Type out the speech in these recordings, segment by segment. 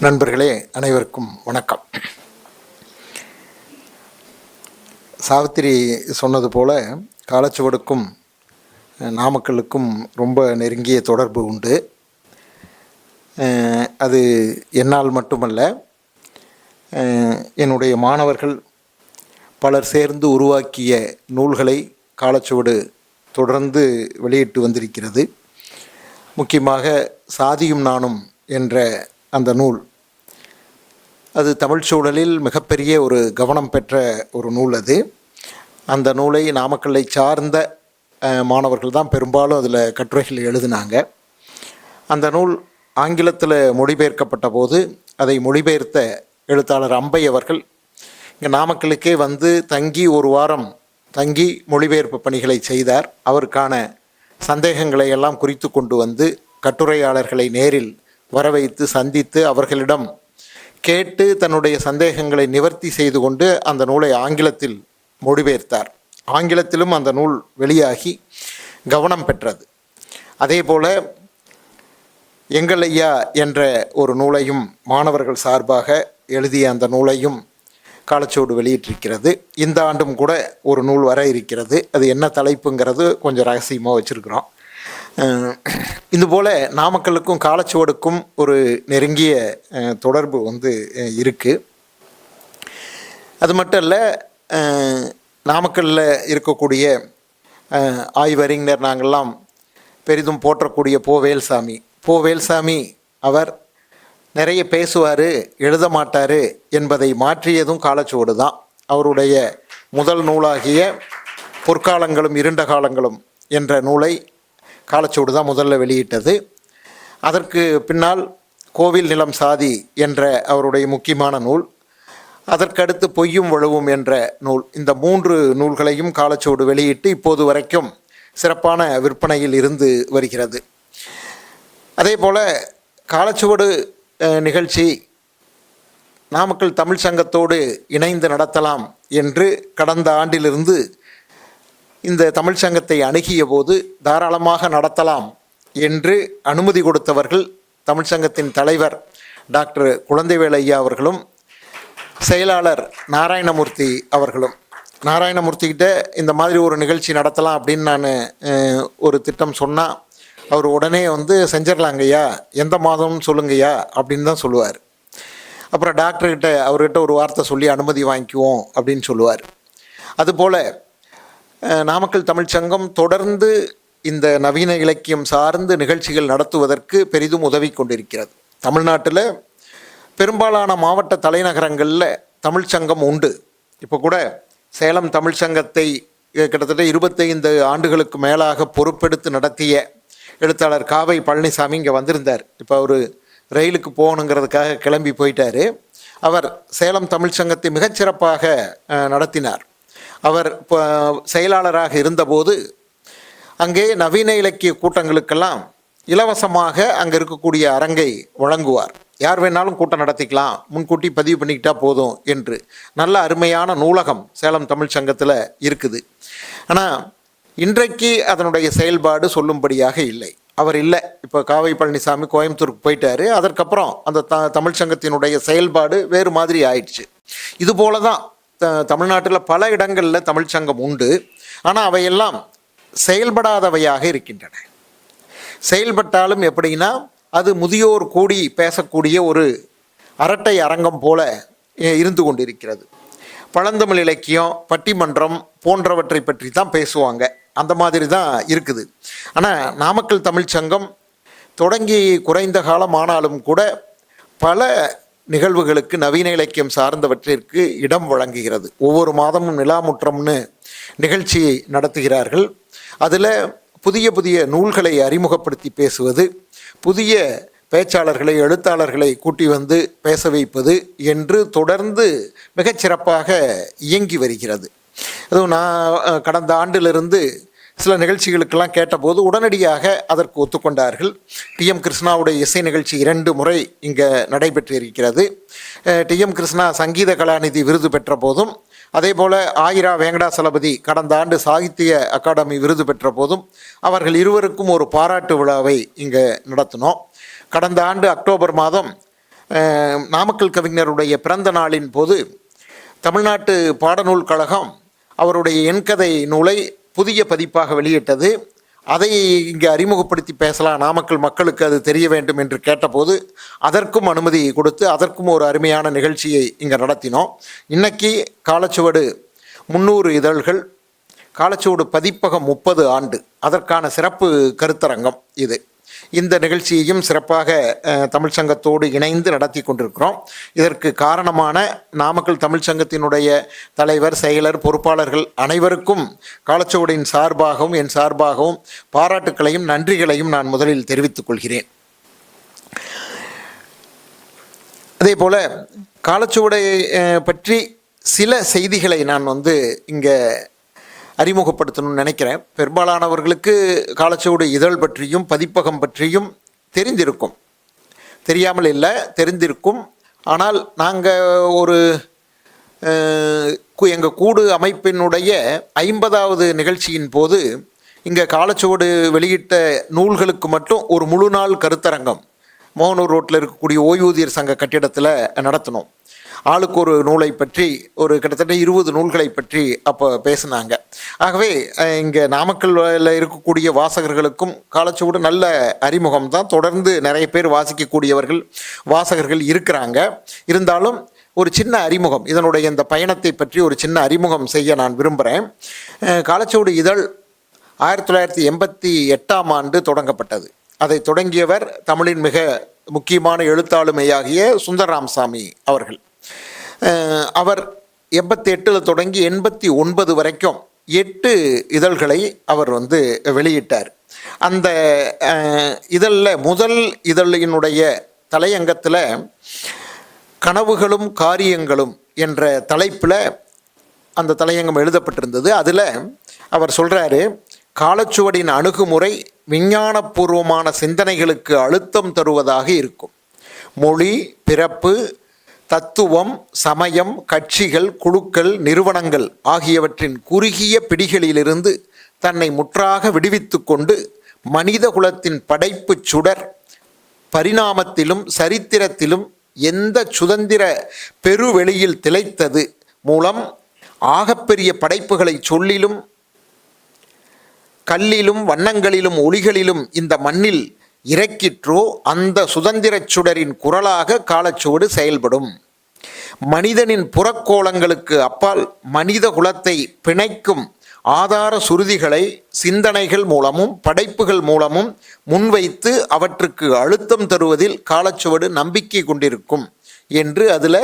நண்பர்களே, அனைவருக்கும் வணக்கம். சாவித்திரி சொன்னது போல காலச்சுவடுக்கும் நாமக்கல்லுக்கும் ரொம்ப நெருங்கிய தொடர்பு உண்டு. அது என்னால் மட்டுமல்ல, என்னுடைய மாணவர்கள் பலர் சேர்ந்து உருவாக்கிய நூல்களை காலச்சுவடு தொடர்ந்து வெளியிட்டு வந்திருக்கிறது. முக்கியமாக சாதியும் நானும் என்ற அந்த நூல், அது தமிழ் சூழலில் மிகப்பெரிய ஒரு கவனம் பெற்ற ஒரு நூல். அந்த நூலை நாமக்கல்லை சார்ந்த மாணவர்கள் தான் பெரும்பாலும் அதில் கட்டுரைகள் எழுதினாங்க. அந்த நூல் ஆங்கிலத்தில் மொழிபெயர்க்கப்பட்ட போது அதை மொழிபெயர்த்த எழுத்தாளர் அம்பை அவர்கள் இங்கே நாமக்கலுக்கே வந்து தங்கி ஒரு வாரம் தங்கி மொழிபெயர்ப்பு பணிகளை செய்தார். அவருக்கான சந்தேகங்களை எல்லாம் குறித்து கொண்டு வந்து கட்டுரையாளர்களை நேரில் வரவைத்து சந்தித்து அவர்களிடம் கேட்டு தன்னுடைய சந்தேகங்களை நிவர்த்தி செய்து கொண்டு அந்த நூலை ஆங்கிலத்தில் மொழிபெயர்த்தார். ஆங்கிலத்திலும் அந்த நூல் வெளியாகி கவனம் பெற்றது. அதே போல எங்கள் ஐயா என்ற ஒரு நூலையும் மாணவர்கள் சார்பாக எழுதிய அந்த நூலையும் காலச்சுவடு வெளியிட்டிருக்கிறது. இந்த ஆண்டும் கூட ஒரு நூல் வர இருக்கிறது. அது என்ன தலைப்புங்கிறது கொஞ்சம் ரகசியமாக வச்சுருக்கிறோம். இதுபோல் நாமக்கல்லுக்கும் காலச்சுவடுக்கும் ஒரு நெருங்கிய தொடர்பு இருக்குது. அது மட்டும் இல்லை, நாமக்கல்லில் இருக்கக்கூடிய ஆய்வறிஞர் நாங்கள்லாம் பெரிதும் போற்றக்கூடிய வேல்சாமி அவர் நிறைய பேசுவார், எழுத மாட்டார் என்பதை மாற்றியதும் காலச்சுவடு தான். அவருடைய முதல் நூலாகிய பொற்காலங்களும் இருண்ட காலங்களும் என்ற நூலை காலச்சுவடு தான் முதல்ல வெளியிட்டது. அதற்கு பின்னால் கோவில் நிலம் சாதி என்ற அவருடைய முக்கியமான நூல், அதற்கடுத்து பொய்யும் வழுவும் என்ற நூல், இந்த 3 நூல்களையும் காலச்சுவடு வெளியிட்டு இப்போது வரைக்கும் சிறப்பான விற்பனையில் இருந்து வருகிறது. அதே போல் காலச்சுவடு நிகழ்ச்சி நாமக்கல் தமிழ் சங்கத்தோடு இணைந்து நடத்தலாம் என்று கடந்த ஆண்டிலிருந்து இந்த தமிழ் சங்கத்தை அணுகிய போது தாராளமாக நடத்தலாம் என்று அனுமதி கொடுத்தவர்கள் தமிழ் சங்கத்தின் தலைவர் டாக்டர் குழந்தைவேல் ஐயா அவர்களும் செயலாளர் நாராயணமூர்த்தி அவர்களும். நாராயணமூர்த்திக்கிட்ட இந்த மாதிரி ஒரு நிகழ்ச்சி நடத்தலாம் அப்படின்னு நான் ஒரு திட்டம் சொன்னால் அவர் உடனே செஞ்சிடலாங்கய்யா, எந்த மாதம்னு சொல்லுங்கய்யா அப்படின்னு தான் சொல்லுவார். அப்புறம் டாக்டர்கிட்ட அவர்கிட்ட ஒரு வார்த்தை சொல்லி அனுமதி வாங்கிக்குவோம் அப்படின்னு சொல்லுவார். அதுபோல் நாமக்கல் தமிழ்ச்சங்கம் தொடர்ந்து இந்த நவீன இலக்கியம் சார்ந்து நிகழ்ச்சிகள் நடத்துவதற்கு பெரிதும் உதவி கொண்டிருக்கிறது. தமிழ்நாட்டில் பெரும்பாலான மாவட்ட தலைநகரங்களில் தமிழ்ச்சங்கம் உண்டு. இப்போ கூட சேலம் தமிழ்ச்சங்கத்தை கிட்டத்தட்ட 25 ஆண்டுகளுக்கு மேலாக பொறுப்பெடுத்து நடத்திய எழுத்தாளர் காவை பழனிசாமி இங்கே வந்திருந்தார். இப்போ அவர் ரயிலுக்கு போகணுங்கிறதுக்காக கிளம்பி போயிட்டார். அவர் சேலம் தமிழ்ச்சங்கத்தை மிகச்சிறப்பாக நடத்தினார். அவர் செயலாளராக இருந்தபோது அங்கே நவீன இலக்கிய கூட்டங்களுக்கெல்லாம் இலவசமாக அங்கே இருக்கக்கூடிய அரங்கை வழங்குவார். யார் வேணாலும் கூட்டம் நடத்திக்கலாம், முன்கூட்டி பதிவு பண்ணிக்கிட்டா போதும் என்று. நல்ல அருமையான நூலகம் சேலம் தமிழ் சங்கத்தில் இருக்குது. ஆனால் இன்றைக்கு அதனுடைய செயல்பாடு சொல்லும்படியாக இல்லை. அவர் இல்லை. இப்போ காவை பழனிசாமி கோயம்புத்தூருக்கு போயிட்டார். அதற்கப்புறம் அந்த தமிழ் சங்கத்தினுடைய செயல்பாடு வேறு மாதிரி ஆயிடுச்சு. இதுபோல தான் தமிழ்நாட்டில் பல இடங்களில் தமிழ்ச்சங்கம் உண்டு. ஆனால் அவையெல்லாம் செயல்படாதவையாக இருக்கின்றன. செயல்பட்டாலும் எப்படின்னா, அது முதியோர் கூடி பேசக்கூடிய ஒரு அரட்டை அரங்கம் போல இருந்து கொண்டிருக்கிறது. பழந்தமிழ் இலக்கியம், பட்டிமன்றம் போன்றவற்றை பற்றி தான் பேசுவாங்க. அந்த மாதிரி தான் இருக்குது. ஆனால் நாமக்கல் தமிழ்ச்சங்கம் தொடங்கி குறைந்த காலம் ஆனாலும் கூட பல நிகழ்வுகளுக்கு நவீன இலக்கியம் சார்ந்தவற்றிற்கு இடம் வழங்குகிறது. ஒவ்வொரு மாதமும் நிலாமுற்றம்னு நிகழ்ச்சி நடத்துகிறார்கள். அதில் புதிய புதிய நூல்களை அறிமுகப்படுத்தி பேசுவது, புதிய பேச்சாளர்களை எழுத்தாளர்களை கூட்டி வந்து பேச வைப்பது என்று தொடர்ந்து மிகச்சிறப்பாக இயங்கி வருகிறது. அதுவும் நான் கடந்த ஆண்டிலிருந்து சில நிகழ்ச்சிகளுக்கெல்லாம் கேட்டபோது உடனடியாக அதற்கு ஒத்துக்கொண்டார்கள். டிஎம் கிருஷ்ணாவுடைய இசை நிகழ்ச்சி 2 முறை இங்கே நடைபெற்று இருக்கிறது. டிஎம் கிருஷ்ணா சங்கீத கலாநிதி விருது பெற்ற போதும், அதே போல் ஆயிரா வெங்கடாசலபதி கடந்த ஆண்டு சாகித்ய அகாடமி விருது பெற்ற போதும் அவர்கள் இருவருக்கும் ஒரு பாராட்டு விழாவை இங்கே நடத்தினோம். கடந்த ஆண்டு அக்டோபர் மாதம் நாமக்கல் கவிஞருடைய பிறந்த நாளின் போது தமிழ்நாட்டு பாடநூல் கழகம் அவருடைய எண்கதை நூலை புதிய பதிப்பாக வெளியிட்டது. அதை இங்கே அறிமுகப்படுத்தி பேசலாம், நாமக்கல் மக்களுக்கு அது தெரிய வேண்டும் என்று கேட்டபோது அதற்கும் அனுமதி கொடுத்து அதற்கும் ஒரு அருமையான நிகழ்ச்சியை இங்கே நடத்தினோம். இன்றைக்கி காலச்சுவடு 300 இதழ்கள், காலச்சுவடு பதிப்பகம் 30 ஆண்டு, அதற்கான சிறப்பு கருத்தரங்கம் இது. இந்த நிகழ்ச்சியையும் சிறப்பாக தமிழ்ச்சங்கத்தோடு இணைந்து நடத்தி கொண்டிருக்கிறோம். இதற்கு காரணமான நாமக்கல் தமிழ்ச்சங்கத்தினுடைய தலைவர், செயலர், பொறுப்பாளர்கள் அனைவருக்கும் காலச்சுவடின் சார்பாகவும் என் சார்பாகவும் பாராட்டுக்களையும் நன்றிகளையும் நான் முதலில் தெரிவித்துக் கொள்கிறேன். அதே போல் காலச்சுவடை பற்றி சில செய்திகளை நான் இங்கே அறிமுகப்படுத்தணும்னு நினைக்கிறேன். பெரும்பாலானவர்களுக்கு காலச்சுவடு இதழ் பற்றியும் பதிப்பகம் பற்றியும் தெரிந்திருக்கும், தெரியாமல் இல்லை, தெரிந்திருக்கும். ஆனால் நாங்கள் ஒரு எங்கள் கூடு அமைப்பினுடைய 50வது நிகழ்ச்சியின் போது இங்கே காலச்சுவடு வெளியிட்ட நூல்களுக்கு மட்டும் ஒரு முழு நாள் கருத்தரங்கம் மோகனூர் ரோட்டில் இருக்கக்கூடிய ஓய்வூதியர் சங்க கட்டிடத்தில் நடத்தினோம். ஆளுக்கு ஒரு நூலை பற்றி ஒரு கிட்டத்தட்ட 20 நூல்களை பற்றி அப்போ பேசினாங்க. ஆகவே இங்கே நாமக்கல்ல இருக்கக்கூடிய வாசகர்களுக்கும் காலச்சுவடு நல்ல அறிமுகம் தான். தொடர்ந்து நிறைய பேர் வாசகர்கள் இருக்கிறாங்க. இருந்தாலும் ஒரு சின்ன அறிமுகம், இதனுடைய இந்த பயணத்தை பற்றி ஒரு சின்ன அறிமுகம் செய்ய நான் விரும்புகிறேன். காலச்சுவடு இதழ் 1988ஆம் ஆண்டு தொடங்கப்பட்டது. அதை தொடங்கியவர் தமிழின் மிக முக்கியமான எழுத்தாளுமையாகிய சுந்தர ராமசாமி அவர்கள். அவர் 88 தொடங்கி 89 வரைக்கும் 8 இதழ்களை அவர் வெளியிட்டார். அந்த இதழில் முதல் இதழினுடைய தலையங்கத்தில் கனவுகளும் காரியங்களும் என்ற தலைப்பில் அந்த தலையங்கம் எழுதப்பட்டிருந்தது. அதில் அவர் சொல்கிறாரு, காலச்சுவடின் அணுகுமுறை விஞ்ஞானபூர்வமான சிந்தனைகளுக்கு அழுத்தம் தருவதாக இருக்கும். மொழி, பிறப்பு, தத்துவம், சமயம், கட்சிகள், குழுக்கள், நிறுவனங்கள் ஆகியவற்றின் குறுகிய பிடிகளிலிருந்து தன்னை முற்றாக விடுவித்து கொண்டு மனித குலத்தின் படைப்பு சுடர் பரிணாமத்திலும் சரித்திரத்திலும் எந்த சுதந்திர பெருவெளியில் திளைத்தது மூலம் ஆகப்பெரிய படைப்புகளை சொல்லிலும் கல்லிலும் வண்ணங்களிலும் ஒளிகளிலும் இந்த மண்ணில் இறக்கிற்றோ அந்த சுதந்திர சுடரின் குரலாக காலச்சுவடு செயல்படும். மனிதனின் புறக்கோளங்களுக்கு அப்பால் மனித குலத்தை பிணைக்கும் ஆதார சுருதிகளை சிந்தனைகள் மூலமும் படைப்புகள் மூலமும் முன்வைத்து அவற்றுக்கு அழுத்தம் தருவதில் காலச்சுவடு நம்பிக்கை கொண்டிருக்கும் என்று அதில்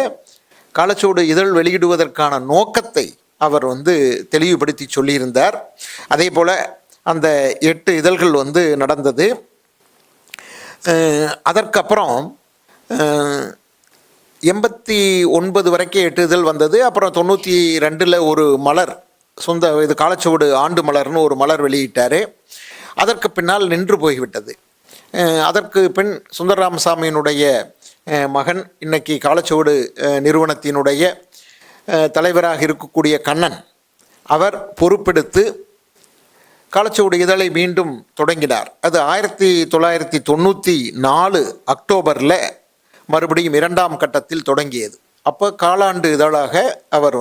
காலச்சுவடு இதழ் வெளியிடுவதற்கான நோக்கத்தை அவர் தெளிவுபடுத்தி சொல்லியிருந்தார். அதே போல் அந்த 8 இதழ்கள் நடந்தது. அதற்கப்புறம் 89 வரைக்கும் 8 இதழ் வந்தது. அப்புறம் 92 ஒரு மலர், இது காலச்சுவடு ஆண்டு மலர்னு ஒரு மலர் வெளியிட்டார். அதற்கு பின்னால் நின்று போய்விட்டது. அதற்கு பின் சுந்தர ராமசாமியினுடைய மகன், இன்னைக்கு காலச்சுவடு நிறுவனத்தினுடைய தலைவராக இருக்கக்கூடிய கண்ணன், அவர் பொறுப்பெடுத்து காலச்சுவடு இதழை மீண்டும் தொடங்கினார். அது 1994 அக்டோபரில் மறுபடியும் 2ஆம் கட்டத்தில் தொடங்கியது. அப்போ காலாண்டு இதழாக அவர்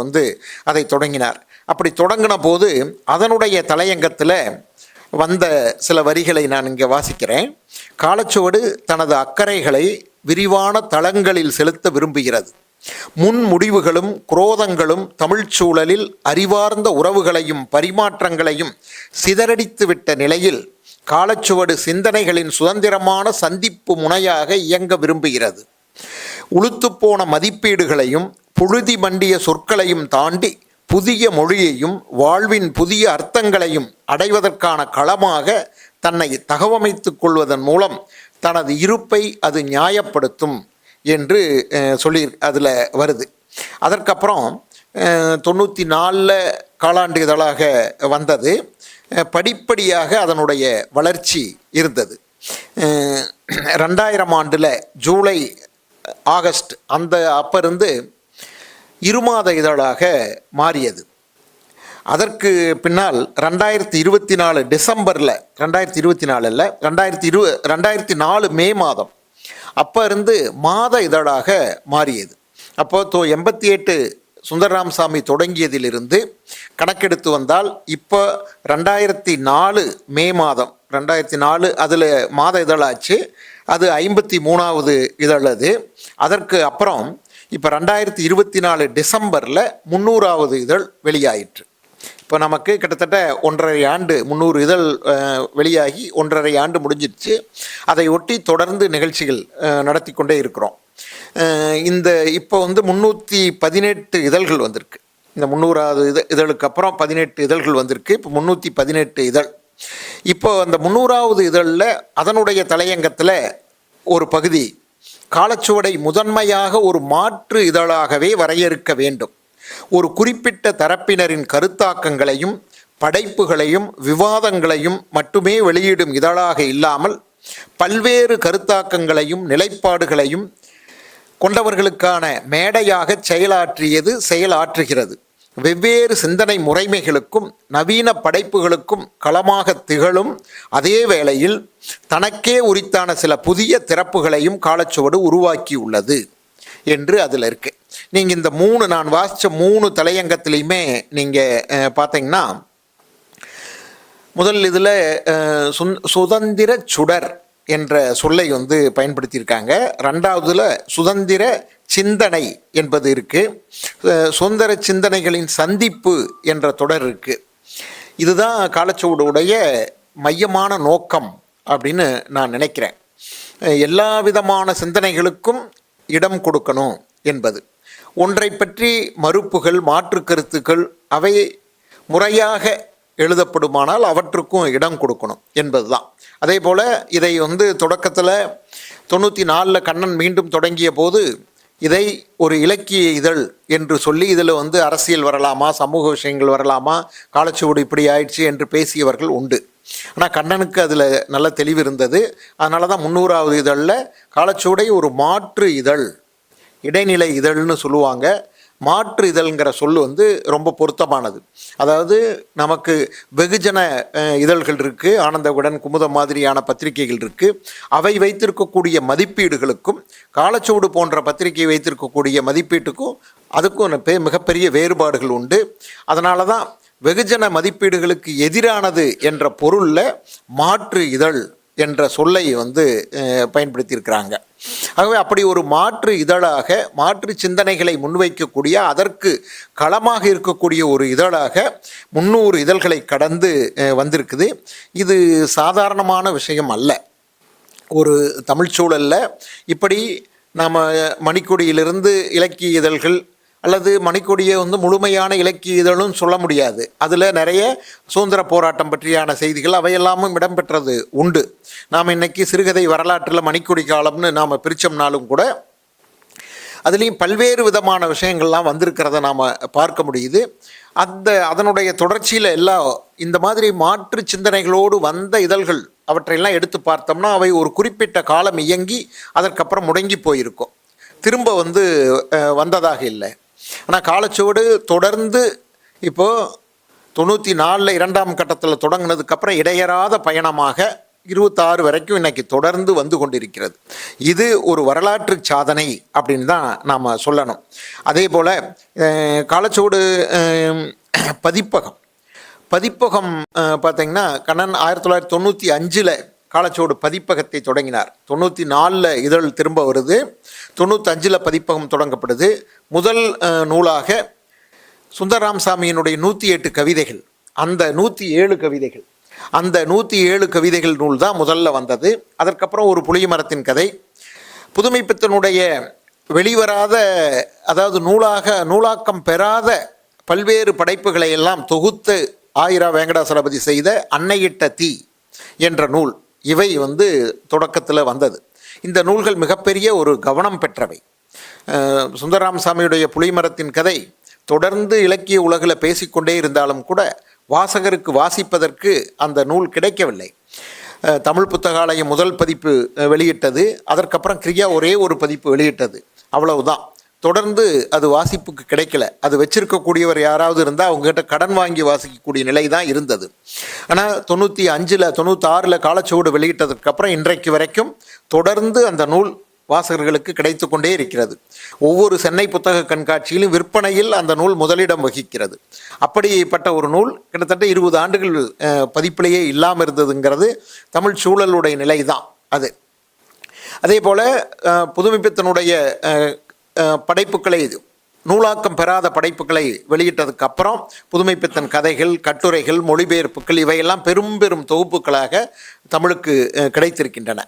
அதை தொடங்கினார். அப்படி தொடங்கின போது அதனுடைய தலையங்கத்தில் வந்த சில வரிகளை நான் இங்கே வாசிக்கிறேன். காலச்சுவடு தனது அக்கறைகளை விரிவான தளங்களில் செலுத்த விரும்புகிறது. முன் முடிவுகளும் குரோதங்களும் தமிழ்ச்சூழலில் அறிவார்ந்த உறவுகளையும் பரிமாற்றங்களையும் சிதறடித்துவிட்ட நிலையில் காலச்சுவடு சிந்தனைகளின் சுதந்திரமான சந்திப்பு முனையாக இயங்க விரும்புகிறது. உளுத்துப்போன மதிப்பீடுகளையும் புழுதி மண்டிய சொற்களையும் தாண்டி புதிய மொழியையும் வாழ்வின் புதிய அர்த்தங்களையும் அடைவதற்கான களமாக தன்னை தகவமைத்துக் கொள்வதன் மூலம் தனது இருப்பை அது நியாயப்படுத்தும் என்று சொல்லி அதில் வருது. அதற்கப்புறம் 94 காலாண்டு இதழாக வந்தது. படிப்படியாக அதனுடைய வளர்ச்சி இருந்தது. 2000 ஆண்டில் ஜூலை ஆகஸ்ட் அப்போ இருந்து 2 மாத இதழாக மாறியது. அதற்கு பின்னால் 2024 டிசம்பரில் 2024 இல்லை 2004 மே மாதம் அப்போ இருந்து மாத இதழாக மாறியது. அப்போ 88 சுந்தர ராமசாமி தொடங்கியதிலிருந்து கணக்கெடுத்து வந்தால் இப்போ 2004 மே மாதம் 2004 அதில் மாத இதழாச்சு. அது 53வது இதழ். அது அதற்கு அப்புறம் இப்போ 2024 டிசம்பரில் 300வது இதழ் வெளியாயிற்று. இப்போ நமக்கு கிட்டத்தட்ட 1.5 ஆண்டு 300 இதழ் வெளியாகி 1.5 ஆண்டு முடிஞ்சிடுச்சு. அதை ஒட்டி தொடர்ந்து நிகழ்ச்சிகள் நடத்தி கொண்டே இருக்கிறோம். இந்த இப்போ 318 இதழ்கள் வந்திருக்கு. இந்த 300வது இதழுக்கு அப்புறம் 18 இதழ்கள் வந்திருக்கு. இப்போ 318 இதழ். இப்போ அந்த 300வது இதழில் அதனுடைய தலையங்கத்தில் ஒரு பகுதி காலச்சுவடை முதன்மையாக ஒரு மாற்று இதழாகவே வரையறுக்க வேண்டும், ஒரு குறிப்பிட்ட தரப்பினரின் கருத்தாக்கங்களையும் படைப்புகளையும் விவாதங்களையும் மட்டுமே வெளியிடும் இதழாக இல்லாமல் பல்வேறு கருத்தாக்கங்களையும் நிலைப்பாடுகளையும் கொண்டவர்களுக்கான மேடையாக செயலாற்றுகிறது. வெவ்வேறு சிந்தனை முறைமைகளுக்கும் நவீன படைப்புகளுக்கும் களமாக திகழும் அதே வேளையில் தனக்கே உரித்தான சில புதிய திறப்புகளையும் காலச்சுவடு உருவாக்கியுள்ளது என்று அதில் இருக்கு. நீங்கள் இந்த நான் வாசித்த 3 தலையங்கத்திலையுமே நீங்கள் பார்த்தீங்கன்னா, முதல் இதில் சுதந்திர சுடர் என்ற சொல்லை பயன்படுத்தியிருக்காங்க. 2வதுல சுதந்திர சிந்தனை என்பது இருக்குது. சுதந்திர சிந்தனைகளின் சந்திப்பு என்ற தொடர் இருக்குது. இதுதான் காலச்சுவடுடைய மையமான நோக்கம் அப்படின்னு நான் நினைக்கிறேன். எல்லா விதமான சிந்தனைகளுக்கும் இடம் கொடுக்கணும் என்பது. ஒன்றை பற்றி மறுப்புகள் மாற்று கருத்துக்கள் அவை முறையாக எழுதப்படுமானால் அவற்றுக்கும் இடம் கொடுக்கணும் என்பது தான். அதே போல் இதை தொடக்கத்தில் 94 கண்ணன் மீண்டும் தொடங்கிய போது இதை ஒரு இலக்கிய இதழ் என்று சொல்லி இதில் அரசியல் வரலாமா, சமூக விஷயங்கள் வரலாமா, காலச்சுவடு இப்படி ஆயிடுச்சு என்று பேசியவர்கள் உண்டு. ஆனால் கண்ணனுக்கு அதில் நல்ல தெளிவு இருந்தது. அதனால தான் 300வது இதழில் காலச்சுவடை ஒரு மாற்று இதழ், இடைநிலை இதழ்னு சொல்லுவாங்க. மாற்று இதழ்ங்கிற சொல் ரொம்ப பொருத்தமானது. அதாவது நமக்கு வெகுஜன இதழ்கள் இருக்குது, ஆனந்த விகடன், குமுதம் மாதிரியான பத்திரிகைகள் இருக்குது. அவை வைத்திருக்கக்கூடிய மதிப்பீடுகளுக்கும் காலச்சுவடு போன்ற பத்திரிகை வைத்திருக்கக்கூடிய மதிப்பீட்டுக்கும் அதுக்கும் மிகப்பெரிய வேறுபாடுகள் உண்டு. அதனால தான் வெகுஜன மதிப்பீடுகளுக்கு எதிரானது என்ற பொருளில் மாற்று இதழ் என்ற சொல்லை பயன்படுத்தியிருக்கிறாங்க. ஆகவே அப்படி ஒரு மாற்று இதழாக மாற்று சிந்தனைகளை முன்வைக்கக்கூடிய அதற்கு களமாக இருக்கக்கூடிய ஒரு இதழாக 300 இதழ்களை கடந்து வந்திருக்குது. இது சாதாரணமான விஷயம் அல்ல. ஒரு தமிழ் சூழலில் இப்படி நாம் மணிக்கொடியிலிருந்து இலக்கிய இதழ்கள் அல்லது மணிக்கொடியை முழுமையான இலக்கிய இதழும் சொல்ல முடியாது. அதில் நிறைய சுதந்திர போராட்டம் பற்றியான செய்திகள் அவையெல்லாமும் இடம்பெற்றது உண்டு. நாம் இன்றைக்கி சிறுகதை வரலாற்றில் மணிக்கொடி காலம்னு நாம் பிரித்தோம்னாலும் கூட அதுலேயும் பல்வேறு விதமான விஷயங்கள்லாம் வந்திருக்கிறத நாம் பார்க்க முடியுது. அதனுடைய தொடர்ச்சியில் எல்லாம் இந்த மாதிரி மாற்று சிந்தனைகளோடு வந்த இதழ்கள் அவற்றையெல்லாம் எடுத்து பார்த்தோம்னா அவை ஒரு குறிப்பிட்ட காலம் இயங்கி அதற்கப்புறம் முடங்கி போயிருக்கும், திரும்ப வந்ததாக இல்லை. ஆனால் காலச்சுவடு தொடர்ந்து இப்போது 94 2ஆம் கட்டத்தில் தொடங்கினதுக்கப்புறம் இடையறாத பயணமாக 26 வரைக்கும் இன்றைக்கி தொடர்ந்து வந்து கொண்டிருக்கிறது. இது ஒரு வரலாற்று சாதனை அப்படின்னு தான் நாம் சொல்லணும். அதே போல் காலச்சுவடு பதிப்பகம் பார்த்திங்கன்னா கண்ணன் 1995 காலச்சுவடு பதிப்பகத்தை தொடங்கினார். 94 இதழ் திரும்ப வருது, 95 பதிப்பகம் தொடங்கப்படுது. முதல் நூலாக சுந்தர ராமசாமியினுடைய 108 கவிதைகள், அந்த 107 கவிதைகள், அந்த 107 கவிதைகள் நூல் தான் முதல்ல வந்தது. அதற்கப்புறம் ஒரு புளிய மரத்தின் கதை, புதுமைப்பித்தனுடைய வெளிவராத, அதாவது நூலாக்கம் பெறாத பல்வேறு படைப்புகளை எல்லாம் தொகுத்து ஆயிரா வெங்கடாசலபதி செய்த அன்னையிட்ட தீ என்ற நூல், இவை தொடக்கத்தில் வந்தது. இந்த நூல்கள் மிகப்பெரிய ஒரு கவனம் பெற்றவை. சுந்தர ராமசாமியுடைய புளிமரத்தின் கதை தொடர்ந்து இலக்கிய உலகில் பேசிக்கொண்டே இருந்தாலும் கூட வாசகருக்கு வாசிப்பதற்கு அந்த நூல் கிடைக்கவில்லை. தமிழ் புத்தகாலயம் முதல் பதிப்பு வெளியிட்டது, அதற்கப்புறம் கிரியா ஒரே ஒரு பதிப்பு வெளியிட்டது, அவ்வளவுதான். தொடர்ந்து அது வாசிப்புக்கு கிடைக்கல. அது வச்சிருக்கக்கூடியவர் யாராவது இருந்தால் அவங்ககிட்ட கடன் வாங்கி வாசிக்கக்கூடிய நிலை தான் இருந்தது. ஆனால் 95 96 காலச்சுவடு வெளியிட்டதுக்கப்புறம் இன்றைக்கு வரைக்கும் தொடர்ந்து அந்த நூல் வாசகர்களுக்கு கிடைத்து கொண்டே இருக்கிறது. ஒவ்வொரு சென்னை புத்தக கண்காட்சியிலும் விற்பனையில் அந்த நூல் முதலிடம் வகிக்கிறது. அப்படிப்பட்ட ஒரு நூல் கிட்டத்தட்ட 20 ஆண்டுகள் பதிப்பிலேயே இல்லாமல் இருந்ததுங்கிறது தமிழ் சூழலுடைய நிலை தான் அது. அதே போல் புதுமைப்பித்தனுடைய படைப்புகளை நூலாக்கம் பெறாத படைப்புகளை வெளியிட்டதுக்கு அப்புறம் புதுமைப்பித்தன் கதைகள், கட்டுரைகள், மொழிபெயர்ப்புகள் இவையெல்லாம் பெரும் பெரும் தொகுப்புகளாக தமிழுக்கு கிடைத்திருக்கின்றன.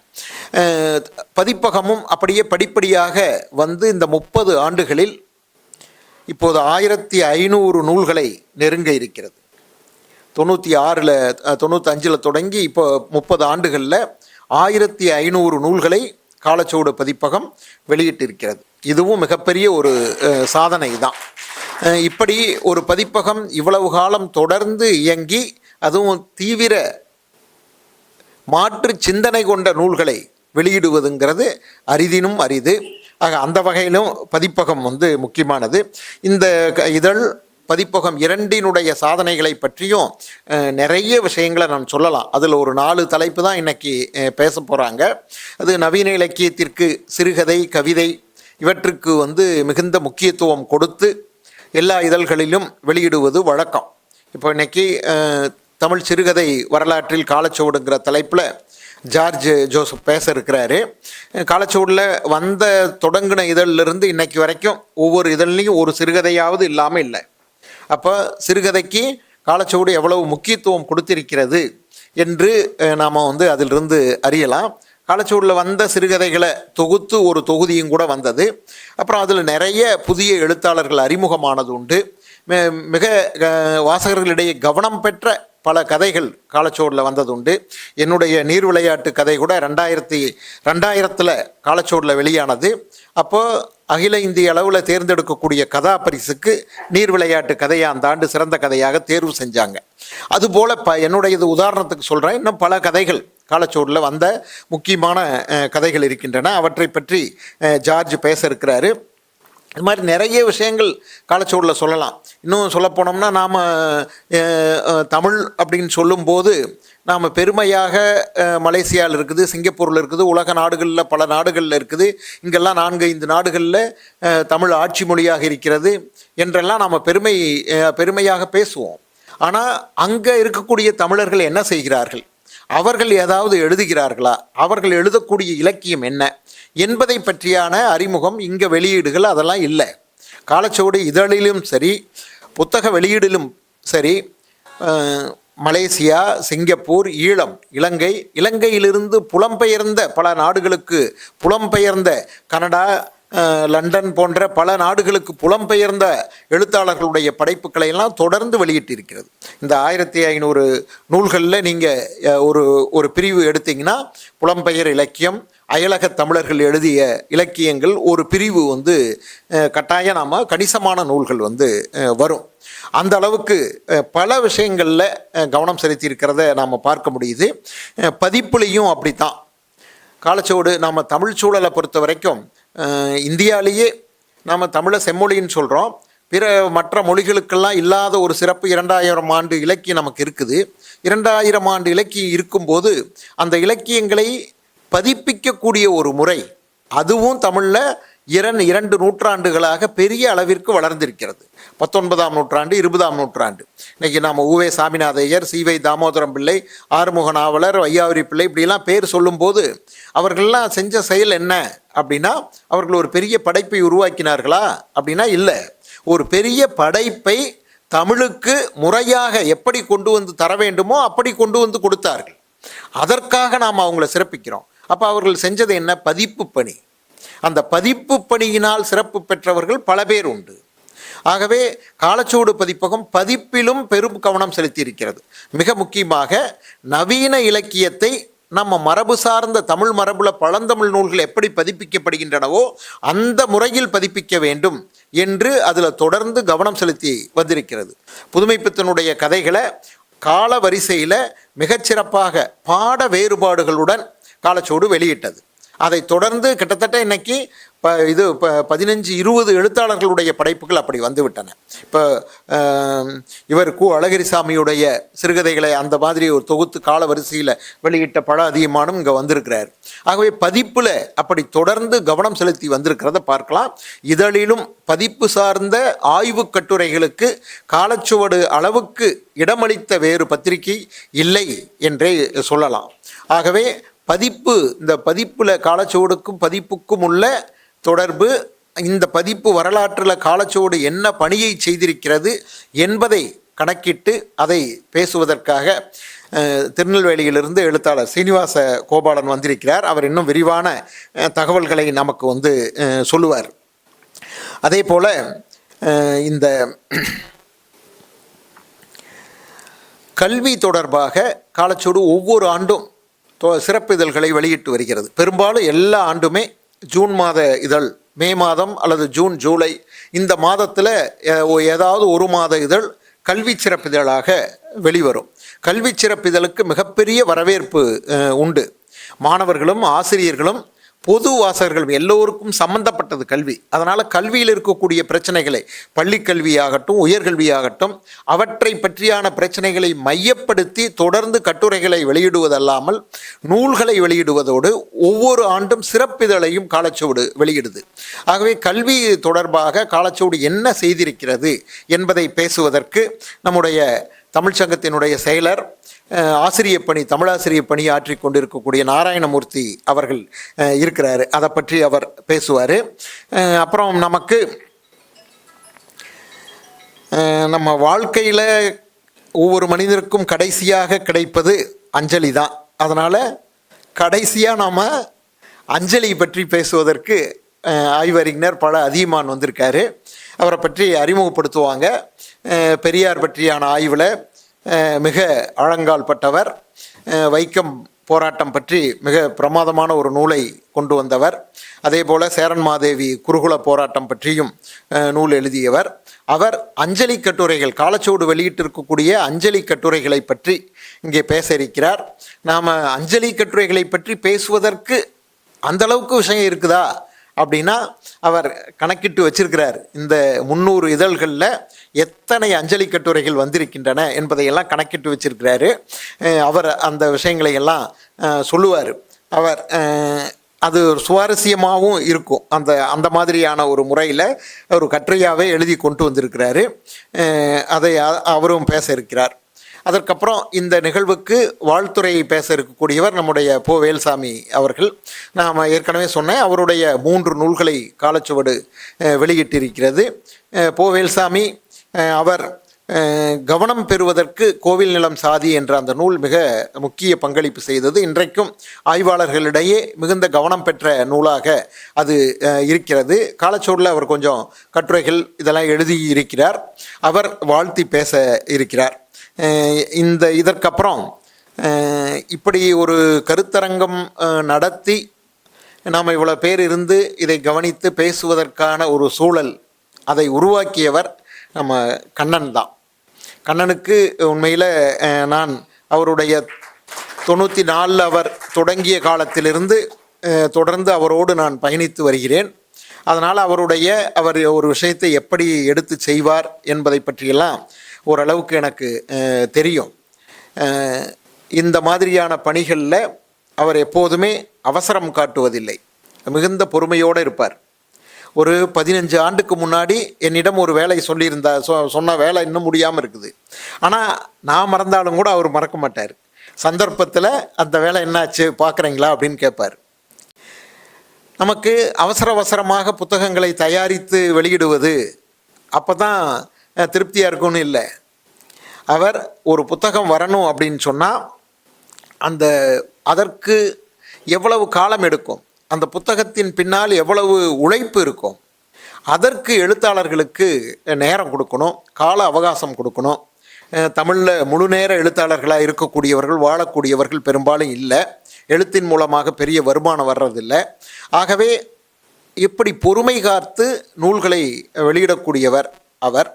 பதிப்பகமும் அப்படியே படிப்படியாக வந்து இந்த 30 ஆண்டுகளில் இப்போது 1500 நூல்களை நெருங்க இருக்கிறது. 95 தொடங்கி இப்போ 30 ஆண்டுகளில் 1500 நூல்களை காலச்சுவடு பதிப்பகம் வெளியிட்டிருக்கிறது. இதுவும் மிகப்பெரிய ஒரு சாதனை தான். இப்படி ஒரு பதிப்பகம் இவ்வளவு காலம் தொடர்ந்து இயங்கி அதுவும் தீவிர மாற்று சிந்தனை கொண்ட நூல்களை வெளியிடுவதுங்கிறது அரிதினும் அரிது. ஆக அந்த வகையிலும் பதிப்பகம் வந்து முக்கியமானது. இந்த இதழ் பதிப்பகம் இரண்டினுடைய சாதனைகளை பற்றியும் நிறைய விஷயங்களை நான் சொல்லலாம். அதில் ஒரு 4 தலைப்பு தான் இன்றைக்கி பேச போகிறாங்க. அது நவீன இலக்கியத்திற்கு சிறுகதை, கவிதை இவற்றுக்கு வந்து மிகுந்த முக்கியத்துவம் கொடுத்து எல்லா இதழ்களிலும் வெளியிடுவது வழக்கம். இப்போ இன்றைக்கி தமிழ் சிறுகதை வரலாற்றில் காலச்சுவடுங்கிற தலைப்பில் ஜார்ஜ் ஜோசப் பேச இருக்கிறாரு. காலச்சுவடில் வந்த தொடங்கின இதழிலிருந்து இன்றைக்கி வரைக்கும் ஒவ்வொரு இதழ்லையும் ஒரு சிறுகதையாவது இல்லாமல் இல்லை. அப்போ சிறுகதைக்கு காலச்சுவடு எவ்வளவு முக்கியத்துவம் கொடுத்திருக்கிறது என்று நாம் வந்து அதிலிருந்து அறியலாம். காலச்சுவடில் வந்த சிறுகதைகளை தொகுத்து ஒரு தொகுதியும் கூட வந்தது. அப்புறம் அதில் நிறைய புதிய எழுத்தாளர்கள் அறிமுகமானது உண்டு. மிக வாசகர்களிடையே கவனம் பெற்ற பல கதைகள் காலச்சுவடில் வந்தது உண்டு. என்னுடைய நீர் விளையாட்டு கதை கூட 2000 காலச்சுவடில் வெளியானது. அப்போது அகில இந்திய அளவில் தேர்ந்தெடுக்கக்கூடிய கதா பரிசுக்கு நீர் விளையாட்டு கதையை அந்த ஆண்டு சிறந்த கதையாக தேர்வு செஞ்சாங்க. அதுபோல் என்னுடைய இது உதாரணத்துக்கு சொல்கிறேன். இன்னும் பல கதைகள் காலச்சுவடில் வந்த முக்கியமான கதைகள் இருக்கின்றன. அவற்றை பற்றி ஜார்ஜ் பேச இருக்கிறாரு. இது மாதிரி நிறைய விஷயங்கள் காலச்சுவடில் சொல்லலாம். இன்னும் சொல்லப்போனோம்னா நாம் தமிழ் அப்படின்னு சொல்லும்போது நாம் பெருமையாக மலேசியாவில் இருக்குது, சிங்கப்பூரில் இருக்குது, உலக நாடுகளில் பல நாடுகளில் இருக்குது, இங்கெல்லாம் 4-5 நாடுகளில் தமிழ் ஆட்சி மொழியாக இருக்கிறது என்றெல்லாம் நாம் பெருமையாக பேசுவோம். ஆனால் அங்கே இருக்கக்கூடிய தமிழர்கள் என்ன செய்கிறார்கள்? அவர்கள் ஏதாவது எழுதுகிறார்களா? அவர்கள் எழுதக்கூடிய இலக்கியம் என்ன என்பதை பற்றியான அறிமுகம் இங்கே வெளியீடுகள் அதெல்லாம் இல்லை. காலச்சுவடு இதழிலும் சரி, புத்தக வெளியீடிலும் சரி, மலேசியா, சிங்கப்பூர், ஈழம், இலங்கையிலிருந்து புலம்பெயர்ந்த பல நாடுகளுக்கு புலம்பெயர்ந்த கனடா, லண்டன் போன்ற பல நாடுகளுக்கு புலம்பெயர்ந்த எழுத்தாளர்களுடைய படைப்புகளை எல்லாம் தொடர்ந்து வெளியிட்டிருக்கிறது. இந்த 1500 நூல்களில் நீங்கள் ஒரு பிரிவு எடுத்திங்கன்னா புலம்பெயர் இலக்கியம், அயலக தமிழர்கள் எழுதிய இலக்கியங்கள் ஒரு பிரிவு வந்து கட்டாயம் நாம் கணிசமான நூல்கள் வந்து வரும். அந்த அளவுக்கு பல விஷயங்களில் கவனம் செலுத்தியிருக்கிறத நாம் பார்க்க முடியுது. பதிப்புலையும் அப்படித்தான். காலச்சுவடு நாம் தமிழ் சூழலை பொறுத்த வரைக்கும் இந்தியாவிலேயே நாம் தமிழை செம்மொழின்னு சொல்கிறோம். மற்ற மொழிகளுக்கெல்லாம் இல்லாத ஒரு சிறப்பு 2000 ஆண்டு இலக்கியம் நமக்கு இருக்குது. 2000 ஆண்டு இலக்கியம் இருக்கும்போது அந்த இலக்கியங்களை பதிப்பிக்கக்கூடிய ஒரு முறை அதுவும் தமிழில் 2 நூற்றாண்டுகளாக பெரிய அளவிற்கு வளர்ந்திருக்கிறது. 19ஆம் நூற்றாண்டு, 20ஆம் நூற்றாண்டு. இன்றைக்கி நாம் உவே சாமிநாத ஐயர், சி.வை. தாமோதரம் பிள்ளை, ஆறுமுக நாவலர், வையாபுரி பிள்ளை இப்படிலாம் பேர் சொல்லும்போது அவர்கள்லாம் செஞ்ச செயல் என்ன அப்படின்னா, அவர்கள் ஒரு பெரிய படைப்பை உருவாக்கினார்களா அப்படின்னா இல்லை. ஒரு பெரிய படைப்பை தமிழுக்கு முறையாக எப்படி கொண்டு வந்து தர வேண்டுமோ அப்படி கொண்டு வந்து கொடுத்தார்கள். அதற்காக நாம் அவங்கள சிறப்பிக்கிறோம். அப்போ அவர்கள் செஞ்சது என்ன? பதிப்பு பணி. அந்த பதிப்பு பணியினால் சிறப்பு பெற்றவர்கள் பல பேர் உண்டு. ஆகவே காலச்சுவடு பதிப்பகம் பதிப்பிலும் பெரும் கவனம் செலுத்தியிருக்கிறது. மிக முக்கியமாக நவீன இலக்கியத்தை நம்ம மரபு சார்ந்த தமிழ் மரபுல பழந்தமிழ் நூல்கள் எப்படி பதிப்பிக்கப்படுகின்றனவோ அந்த முறையில் பதிப்பிக்க வேண்டும் என்று அதில் தொடர்ந்து கவனம் செலுத்தி வந்திருக்கிறது. புதுமைப்பித்தனுடைய கதைகளை கால வரிசையில் மிகச்சிறப்பாக பாட வேறுபாடுகளுடன் காலச்சுவடு வெளியிட்டது. அதை தொடர்ந்து கிட்டத்தட்ட இன்னைக்கு இது இப்போ 15-20 எழுத்தாளர்களுடைய படைப்புகள் அப்படி வந்துவிட்டன. இப்போ இவர் கு. அழகிரிசாமியுடைய சிறுகதைகளை அந்த மாதிரி ஒரு தொகுத்து கால வரிசையில் வெளியிட்ட பல அதிகமானும் இங்கே வந்திருக்கிறார். ஆகவே பதிப்பில் அப்படி தொடர்ந்து கவனம் செலுத்தி வந்திருக்கிறத பார்க்கலாம். இதழிலும் பதிப்பு சார்ந்த ஆய்வு கட்டுரைகளுக்கு காலச்சுவடு அளவுக்கு இடமளித்த வேறு பத்திரிகை இல்லை என்றே சொல்லலாம். ஆகவே இந்த பதிப்பில் காலச்சுவடுக்கும் பதிப்புக்கும் உள்ள தொடர்பு, இந்த பதிப்பு வரலாற்றில் காலச்சுவடு என்ன பணியை செய்திருக்கிறது என்பதை கணக்கிட்டு அதை பேசுவதற்காக திருநெல்வேலியிலிருந்து எழுத்தாளர் சீனிவாச கோபாலன் வந்திருக்கிறார். அவர் இன்னும் விரிவான தகவல்களை நமக்கு சொல்லுவார். அதே போல் இந்த கல்வி தொடர்பாக காலச்சுவடு ஒவ்வொரு ஆண்டும் சிறப்பு இதழ்களை வெளியிட்டு வருகிறது. பெரும்பாலும் எல்லா ஆண்டுமே ஜூன் மாத இதழ், மே மாதம் அல்லது ஜூன் ஜூலை இந்த மாதத்தில் ஏதாவது ஒரு மாத இதழ் கல்வி சிறப்பிதழாக வெளிவரும். கல்வி சிறப்பிதழுக்கு மிகப்பெரிய வரவேற்பு உண்டு. மாணவர்களும் ஆசிரியர்களும் பொது வாசகர்கள் எல்லோருக்கும் சம்பந்தப்பட்டது கல்வி. அதனால் கல்வியில் இருக்கக்கூடிய பிரச்சனைகளை, பள்ளி கல்வியாகட்டும் உயர்கல்வியாகட்டும், அவற்றை பற்றியான பிரச்சனைகளை மையப்படுத்தி தொடர்ந்து கட்டுரைகளை வெளியிடுவதல்லாமல் நூல்களை வெளியிடுவதோடு ஒவ்வொரு ஆண்டும் சிறப்பிதழையும் காலச்சுவடு வெளியிடுது. ஆகவே கல்வி தொடர்பாக காலச்சுவடு என்ன செய்திருக்கிறது என்பதை பேசுவதற்கு நம்முடைய தமிழ்ச்சங்கத்தினுடைய செயலர், ஆசிரியப் பணி, தமிழாசிரியப் பணி ஆற்றி கொண்டிருக்கக்கூடிய நாராயணமூர்த்தி அவர்கள் இருக்கிறார். அதை பற்றி அவர் பேசுவார். அப்புறம் நம்ம வாழ்க்கையில் ஒவ்வொரு மனிதருக்கும் கடைசியாக கிடைப்பது அஞ்சலி தான். அதனால் கடைசியாக நாம் அஞ்சலி பற்றி பேசுவதற்கு ஆய்வறிஞர் பல அதிகமான் வந்திருக்காரு. அவரை பற்றி அறிமுகப்படுத்துவாங்க. பெரியார் பற்றியான ஆய்வில் மிக ஆழங்கால் பட்டவர். வைக்கம் போராட்டம் பற்றி மிக பிரமாதமான ஒரு நூலை கொண்டு வந்தவர். அதே போல் சேரன் மாதேவி குருகுல போராட்டம் பற்றியும் நூல் எழுதியவர். அவர் அஞ்சலி கட்டுரைகள், காலச்சுவடு வெளியிட்டிருக்கக்கூடிய அஞ்சலி கட்டுரைகளை பற்றி இங்கே பேச இருக்கிறார். நாம் அஞ்சலி கட்டுரைகளை பற்றி பேசுவதற்கு அந்தளவுக்கு விஷயம் இருக்குதா அப்படின்னா அவர் கணக்கிட்டு வச்சிருக்கிறார். இந்த 300 இதழ்களில் எத்தனை அஞ்சலி கட்டுரைகள் வந்திருக்கின்றன என்பதையெல்லாம் கணக்கிட்டு வச்சிருக்கிறாரு. அவர் அந்த விஷயங்களை எல்லாம் சொல்லுவார். அவர் அது சுவாரஸ்யமாகவும் இருக்கும். அந்த மாதிரியான ஒரு முறையில் ஒரு கட்டுரையாகவே எழுதி கொண்டு வந்திருக்கிறாரு. அதை அவரும் பேச இருக்கிறார். அதற்கப்புறம் இந்த நிகழ்வுக்கு வாழ்த்துறை பேச இருக்கக்கூடியவர் நம்முடைய போ. வேல்சாமி அவர்கள். நாம் ஏற்கனவே சொன்னேன், அவருடைய 3 நூல்களை காலச்சுவடு வெளியிட்டிருக்கிறது. போ. வேல்சாமி அவர் கவனம் பெறுவதற்கு கோவில் நிலம் சாதி என்ற அந்த நூல் மிக முக்கிய பங்களிப்பு செய்தது. இன்றைக்கும் ஆய்வாளர்களிடையே மிகுந்த கவனம் பெற்ற நூலாக அது இருக்கிறது. காலச்சுவடில் அவர் கொஞ்சம் கட்டுரைகள் இதெல்லாம் எழுதி இருக்கிறார். அவர் வாழ்த்தி பேச இருக்கிறார். இதற்கப்புறம் இப்படி ஒரு கருத்தரங்கம் நடத்தி நாம் இவ்வளோ பேர் இருந்து இதை கவனித்து பேசுவதற்கான ஒரு சூழல் அதை உருவாக்கியவர் நம்ம கண்ணன் தான். கண்ணனுக்கு உண்மையில் நான் அவருடைய 94 அவர் தொடங்கிய காலத்திலிருந்து தொடர்ந்து அவரோடு நான் பயணித்து வருகிறேன். அதனால் அவர் ஒரு விஷயத்தை எப்படி எடுத்து செய்வார் என்பதை பற்றியெல்லாம் ஓரளவுக்கு எனக்கு தெரியும். இந்த மாதிரியான பணிகளில் அவர் எப்போதுமே அவசரம் காட்டுவதில்லை, மிகுந்த பொறுமையோடு இருப்பார். ஒரு 15 ஆண்டுக்கு முன்னாடி என்னிடம் ஒரு வேலை சொன்ன வேலை இன்னும் முடியாமல் இருக்குது. ஆனால் நான் மறந்தாலும் கூட அவர் மறக்க மாட்டார். சந்தர்ப்பத்தில் அந்த வேலை என்னாச்சு பார்க்குறீங்களா அப்படின்னு கேட்பார். நமக்கு அவசரமாக புத்தகங்களை தயாரித்து வெளியிடுவது அப்போ தான் திருப்தியாக இருக்கும்னு இல்லை. அவர் ஒரு புத்தகம் வரணும் அப்படின்னு சொன்னால் அதற்கு எவ்வளவு காலம் எடுக்கும், அந்த புத்தகத்தின் பின்னால் எவ்வளவு உழைப்பு இருக்கும், அதற்கு எழுத்தாளர்களுக்கு நேரம் கொடுக்கணும், கால அவகாசம் கொடுக்கணும். தமிழில் முழு நேர எழுத்தாளர்களாக இருக்கக்கூடியவர்கள், வாழக்கூடியவர்கள் பெரும்பாலும் இல்லை. எழுத்தின் மூலமாக பெரிய வருமானம் வர்றதில்லை. ஆகவே இப்படி பொறுமை காத்து நூல்களை வெளியிடக்கூடியவர் அவர்.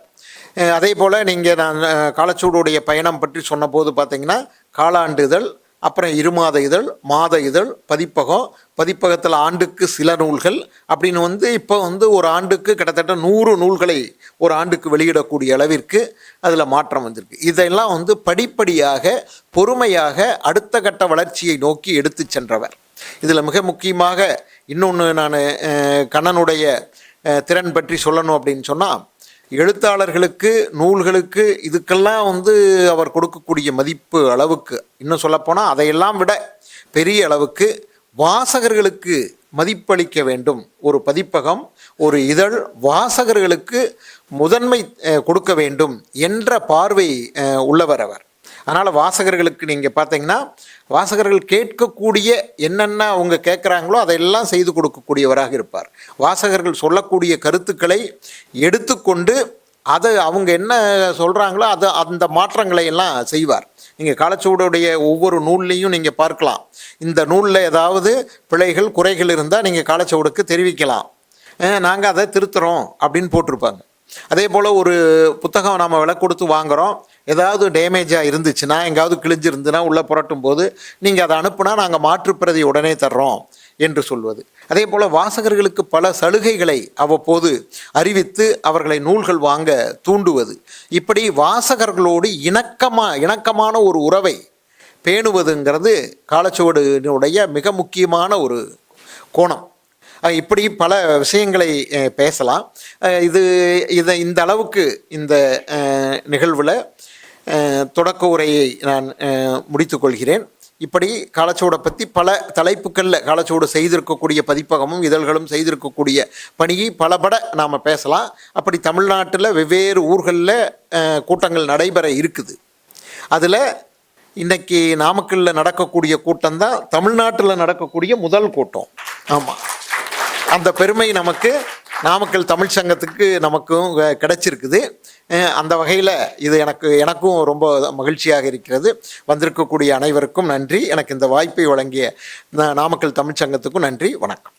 அதே போல் நான் காலச்சுவடுடைய பயணம் பற்றி சொன்னபோது பார்த்திங்கன்னா, காலாண்டு இதழ், அப்புறம் இருமாத இதழ், மாத இதழ், பதிப்பகம், பதிப்பகத்தில் ஆண்டுக்கு சில நூல்கள் அப்படின்னு வந்து இப்போ வந்து ஒரு ஆண்டுக்கு கிட்டத்தட்ட 100 நூல்களை ஒரு ஆண்டுக்கு வெளியிடக்கூடிய அளவிற்கு அதில் மாற்றம் வந்திருக்கு. இதெல்லாம் வந்து படிப்படியாக பொறுமையாக அடுத்த கட்ட வளர்ச்சியை நோக்கி எடுத்து சென்றவர். இதில் மிக முக்கியமாக இன்னொன்று நான் கண்ணனுடைய திறன் பற்றி சொல்லணும் அப்படின்னு சொன்னால், எழுத்தாளர்களுக்கு, நூல்களுக்கு, இதுக்கெல்லாம் வந்து அவர் கொடுக்கக்கூடிய மதிப்பு அளவுக்கு, இன்னும் சொல்லப்போனால் அதையெல்லாம் விட பெரிய அளவுக்கு வாசகர்களுக்கு மதிப்பளிக்க வேண்டும். ஒரு பதிப்பகம், ஒரு இதழ் வாசகர்களுக்கு முதன்மை கொடுக்க வேண்டும் என்ற பார்வை உள்ளவர் அவர். அதனால் வாசகர்களுக்கு நீங்கள் பார்த்தீங்கன்னா, வாசகர்கள் கேட்கக்கூடிய என்னென்ன அவங்க கேட்குறாங்களோ அதையெல்லாம் செய்து கொடுக்கக்கூடியவராக இருப்பார். வாசகர்கள் சொல்லக்கூடிய கருத்துக்களை எடுத்துக்கொண்டு அதை அவங்க என்ன சொல்கிறாங்களோ அந்த மாற்றங்களை எல்லாம் செய்வார். நீங்கள் காலச்சுவடுடைய ஒவ்வொரு நூல்லையும் நீங்கள் பார்க்கலாம், இந்த நூலில் ஏதாவது பிழைகள் குறைகள் இருந்தால் நீங்கள் காலச்சுவடுக்கு தெரிவிக்கலாம், நாங்கள் அதை திருத்துறோம் அப்படின்னு போட்டிருப்பாங்க. அதே போல் ஒரு புத்தகம் நாம் விலை கொடுத்து வாங்குகிறோம், ஏதாவது டேமேஜாக இருந்துச்சுன்னா, எங்காவது கிழிஞ்சிருந்துன்னா உள்ளே புரட்டும் போது நீங்கள் அதை அனுப்புனா நாங்கள் மாற்றுப்பிரதி உடனே தர்றோம் என்று சொல்வது. அதே போல் வாசகர்களுக்கு பல சலுகைகளை அவ்வப்போது அறிவித்து அவர்களை நூல்கள் வாங்க தூண்டுவது. இப்படி வாசகர்களோடு இணக்கமான ஒரு உறவை பேணுவதுங்கிறது காலச்சுவடுனுடைய மிக முக்கியமான ஒரு கோணம். இப்படி பல விஷயங்களை பேசலாம். இந்த அளவுக்கு இந்த நிகழ்வில் தொடக்க உரையை நான் முடித்துக்கொள்கிறேன். இப்படி காலச்சுவடை பற்றி பல தலைப்புகளில் காலச்சுவடு செய்திருக்கக்கூடிய பதிப்பகமும் இதழ்களும் செய்திருக்கக்கூடிய பணியை பலபட நாம் பேசலாம். அப்படி தமிழ்நாட்டில் வெவ்வேறு ஊர்களில் கூட்டங்கள் நடைபெற இருக்குது. அதில் இன்றைக்கி நாமக்கல்லில் நடக்கக்கூடிய கூட்டம்தான் தமிழ்நாட்டில் நடக்கக்கூடிய முதல் கூட்டம். ஆமாம், அந்த பெருமை நமக்கு நாமக்கல் தமிழ் சங்கத்துக்கு நமக்கும் கிடைச்சிருக்குது. அந்த வகையில் இது எனக்கும் ரொம்ப மகிழ்ச்சியாக இருக்கிறது. வந்திருக்கக்கூடிய அனைவருக்கும் நன்றி. எனக்கு இந்த வாய்ப்பை வழங்கிய நாமக்கல் தமிழ் சங்கத்துக்கும் நன்றி. வணக்கம்.